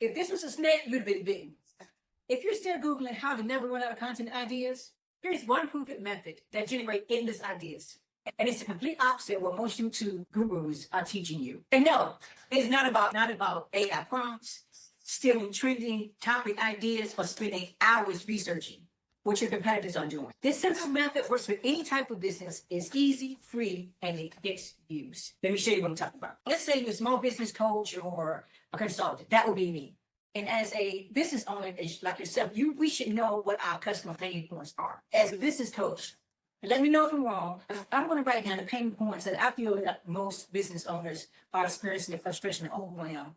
If this was a snake, you'd be big. If you're still Googling how to never run out of content ideas, here's one proven method that generates endless ideas. And it's the complete opposite of what most YouTube gurus are teaching you. And no, it's not about AI prompts, stealing trending topic ideas, or spending hours researching what your competitors are doing. This simple method works with any type of business, is easy, free, and it gets used. Let me show you what I'm talking about. Let's say you're a small business coach or a consultant. That would be me. And as a business owner like yourself, we should know what our customer pain points are. As a business coach, let me know if I'm wrong. I'm going to write down the pain points that I feel that most business owners are experiencing the frustration and overwhelm.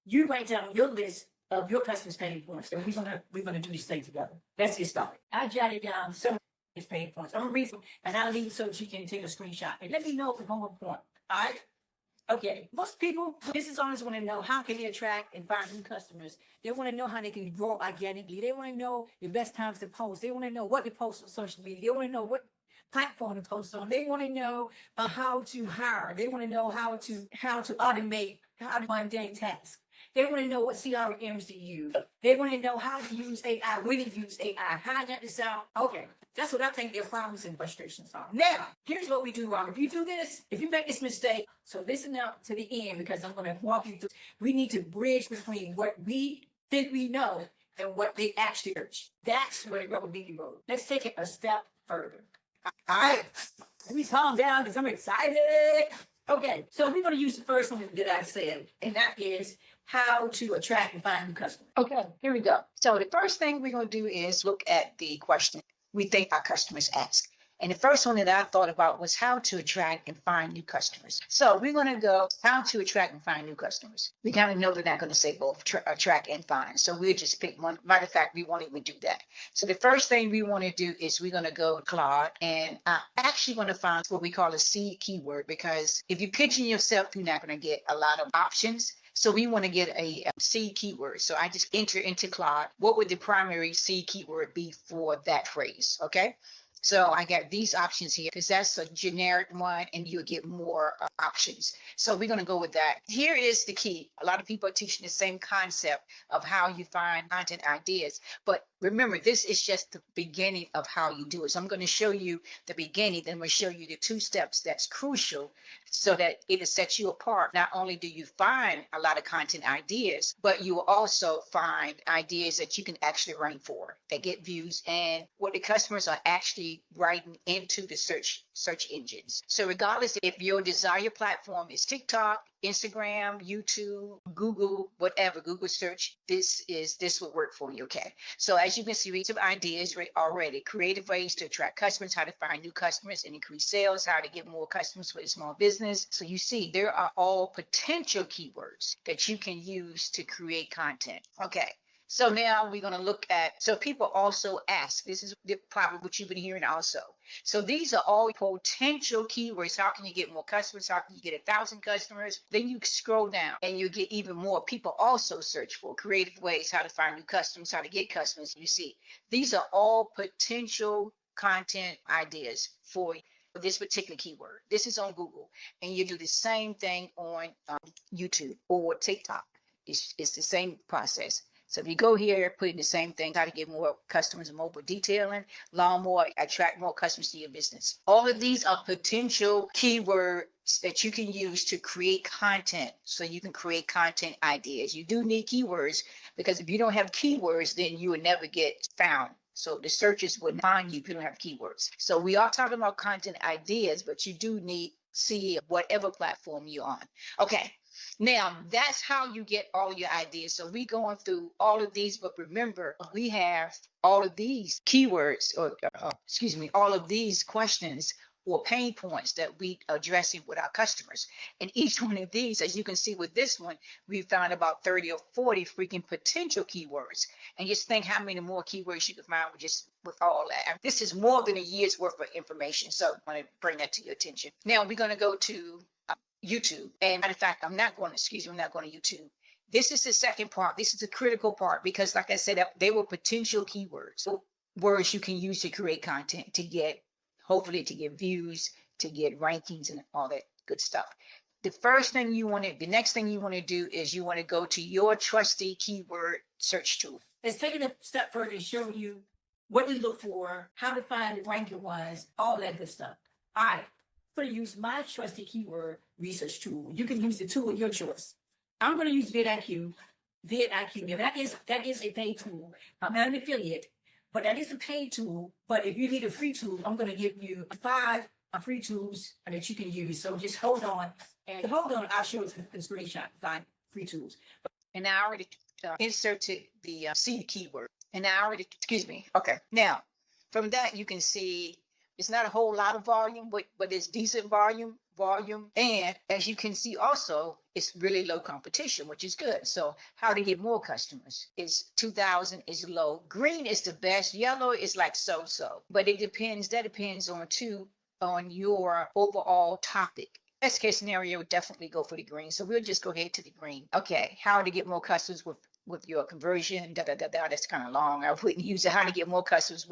You write down your list of your customers' pain points, and we're gonna do these things together. Let's get started. I jotted down some of these pain points. I'm gonna read them, and I'll leave so you can take a screenshot and let me know if I'm on point. All right. Okay, most people, business owners want to know how can they attract and find new customers. They want to know how they can grow organically. They want to know the best times to post. They want to know what to post on social media. They want to know what platform to post on. They want to know how to hire. They want to know how to automate, how to mundane tasks. They want to know what CRMs to use. They want to know how to use AI, when to use AI, how not to sound. Okay, that's what I think their problems and frustrations are. Now, here's what we do wrong. If you do this, if you make this mistake, so listen out to the end because I'm going to walk you through. We need to bridge between what we think we know and what they actually search. That's where the rubber meets the road. Let's take it a step further. All right, let me calm down because I'm excited. Okay, so we're going to use the first one that I said, and that is how to attract and find new customers. Okay, here we go. So the first thing we're going to do is look at the question we think our customers ask. And the first one that I thought about was how to attract and find new customers. So we're going to go how to attract and find new customers. We kind of know they're not going to say both attract and find. So we'll just pick one. Matter of fact, we won't even do that. So the first thing we want to do is we're going to go to Claude and I actually want to find what we call a seed keyword, because if you're pitching yourself, you're not going to get a lot of options. So we want to get a seed keyword. So I just enter into Claude. What would the primary seed keyword be for that phrase? Okay. So I got these options here because that's a generic one and you'll get more options. So we're going to go with that. Here is the key. A lot of people are teaching the same concept of how you find content ideas. But remember, this is just the beginning of how you do it. So I'm going to show you the beginning, then we'll show you the 2 steps that's crucial so that it'll set you apart. Not only do you find a lot of content ideas, but you will also find ideas that you can actually rank for, that get views and what the customers are actually writing into the search engines. So regardless if your desired platform is TikTok, Instagram, YouTube, Google, whatever, Google search, this will work for you. Okay. So as you can see, we have some ideas already. Creative ways to attract customers, how to find new customers and increase sales, how to get more customers for a small business. So you see, there are all potential keywords that you can use to create content. Okay. So now we're going to look at, so people also ask, this is probably what you've been hearing also. So these are all potential keywords. How can you get more customers? How can you get 1,000 customers? Then you scroll down and you get even more. People also search for creative ways, how to find new customers, how to get customers. You see, these are all potential content ideas for this particular keyword. This is on Google, and you do the same thing on YouTube or TikTok. It's the same process. So if you go here, put in the same thing, how to get more customers in mobile detailing, lawnmower, attract more customers to your business. All of these are potential keywords that you can use to create content. So you can create content ideas. You do need keywords because if you don't have keywords, then you will never get found. So the searches would find you if you don't have keywords. So we are talking about content ideas, but you do need see whatever platform you're on. Okay. Now, that's how you get all your ideas. So we're going through all of these, but remember, we have all of these keywords, or all of these questions or pain points that we addressing with our customers. And each one of these, as you can see with this one, we found about 30 or 40 freaking potential keywords. And just think how many more keywords you can find with all that. And this is more than a year's worth of information. So I want to bring that to your attention. Now we're going to go to YouTube. And matter of fact, I'm not going to YouTube. This is the second part. This is the critical part because like I said, they were potential keywords. So words you can use to create content hopefully to get views, to get rankings and all that good stuff. the next thing you want to do is you want to go to your trusty keyword search tool. It's taking a step further to show you what to look for, how to find it ranking wise, all that good stuff. All right. I'm going to use my trusty keyword research tool. You can use the tool of your choice. I'm going to use VidIQ. VidIQ. Now, that is a paid tool. I'm not an affiliate, but that is a paid tool. But if you need a free tool, I'm going to give you 5 free tools that you can use. So just hold on. And I'll show you the screenshot. 5 free tools. And I already inserted the C keyword. And I already, excuse me. Okay. Now, from that, you can see it's not a whole lot of volume, but it's decent volume. And as you can see also, it's really low competition, which is good. So how to get more customers is 2,000 is low. Green is the best. Yellow is like so-so. But it depends. That depends on your overall topic. Best case scenario, definitely go for the green. So we'll just go ahead to the green. Okay. How to get more customers with your conversion. That's kind of long. I wouldn't use it. How to get more customers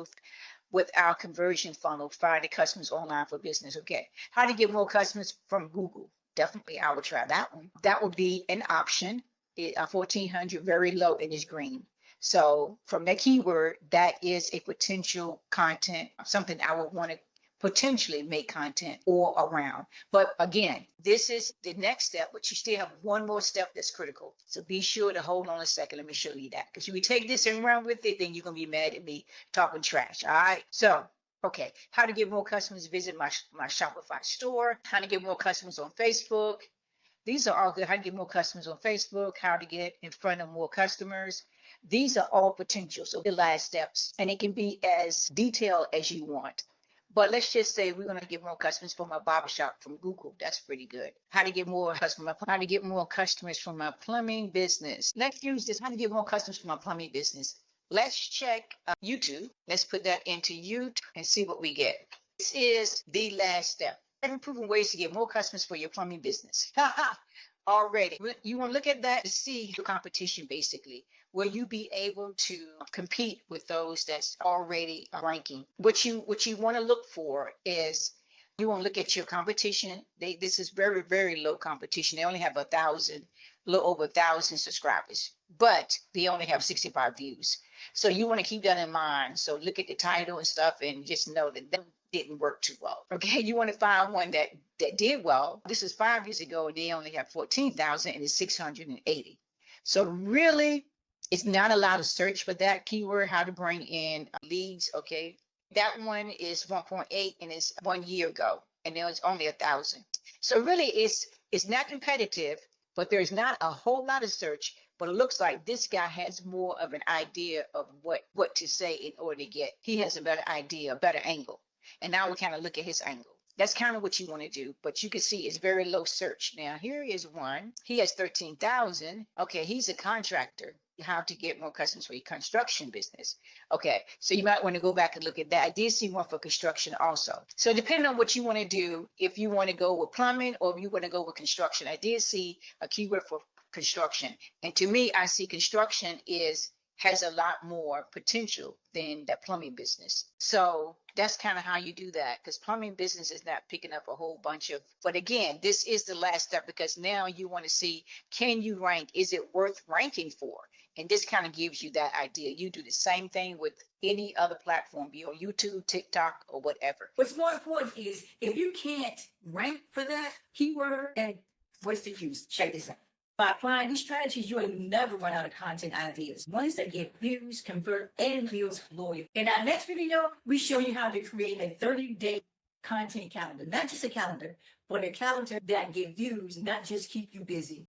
with our conversion funnel, find the customers online for business. Okay. How to get more customers from Google. Definitely, I would try that one. That would be an option. 1,400, very low, and is green. So from that keyword, that is a potential content, something I would want to potentially make content or around. But again, this is the next step, but you still have one more step that's critical. So be sure to hold on a second. Let me show you that. Because if you take this and run with it, then you're going to be mad at me talking trash. All right. So, okay. How to get more customers visit my Shopify store. How to get more customers on Facebook. These are all good. How to get more customers on Facebook. How to get in front of more customers. These are all potential. So the last steps. And it can be as detailed as you want. But let's just say we're going to get more customers from my barbershop from Google. That's pretty good. How to get more customers from my plumbing business. Let's use this. How to get more customers from my plumbing business. Let's check YouTube. Let's put that into YouTube and see what we get. This is the last step. 7 proven ways to get more customers for your plumbing business. Already. You want to look at that to see your competition, basically. Will you be able to compete with those that's already ranking? What you want to look for is you want to look at your competition. This is very, very low competition. They only have 1,000, a little over 1,000 subscribers, but they only have 65 views. So you want to keep that in mind. So look at the title and stuff and just know that didn't work too well. Okay, you want to find one that did well. This is 5 years ago and they only have 14,000 and it's 680. So really, it's not a lot of search for that keyword, how to bring in leads. Okay, that one is 1.8 and it's 1 year ago and there was only 1,000. So really it's not competitive, but there's not a whole lot of search. But it looks like this guy has more of an idea of what to say in order to get. He has a better idea, a better angle. And now we kind of look at his angle. That's kind of what you want to do. But you can see it's very low search. Now, here is one. He has 13,000. Okay, he's a contractor. How to get more customers for your construction business. Okay, so you might want to go back and look at that. I did see one for construction also. So depending on what you want to do, if you want to go with plumbing or if you want to go with construction, I did see a keyword for construction. And to me, I see construction has a lot more potential than that plumbing business. So that's kind of how you do that, because plumbing business is not picking up a whole bunch of, but again, this is the last step because now you want to see, can you rank? Is it worth ranking for? And this kind of gives you that idea. You do the same thing with any other platform, be on YouTube, TikTok, or whatever. What's more important is if you can't rank for that keyword, and what's the use? Check this out. By applying these strategies, you will never run out of content ideas. Ones that get views, convert, and build loyalty. In our next video, we show you how to create a 30-day content calendar. Not just a calendar, but a calendar that get views, not just keep you busy.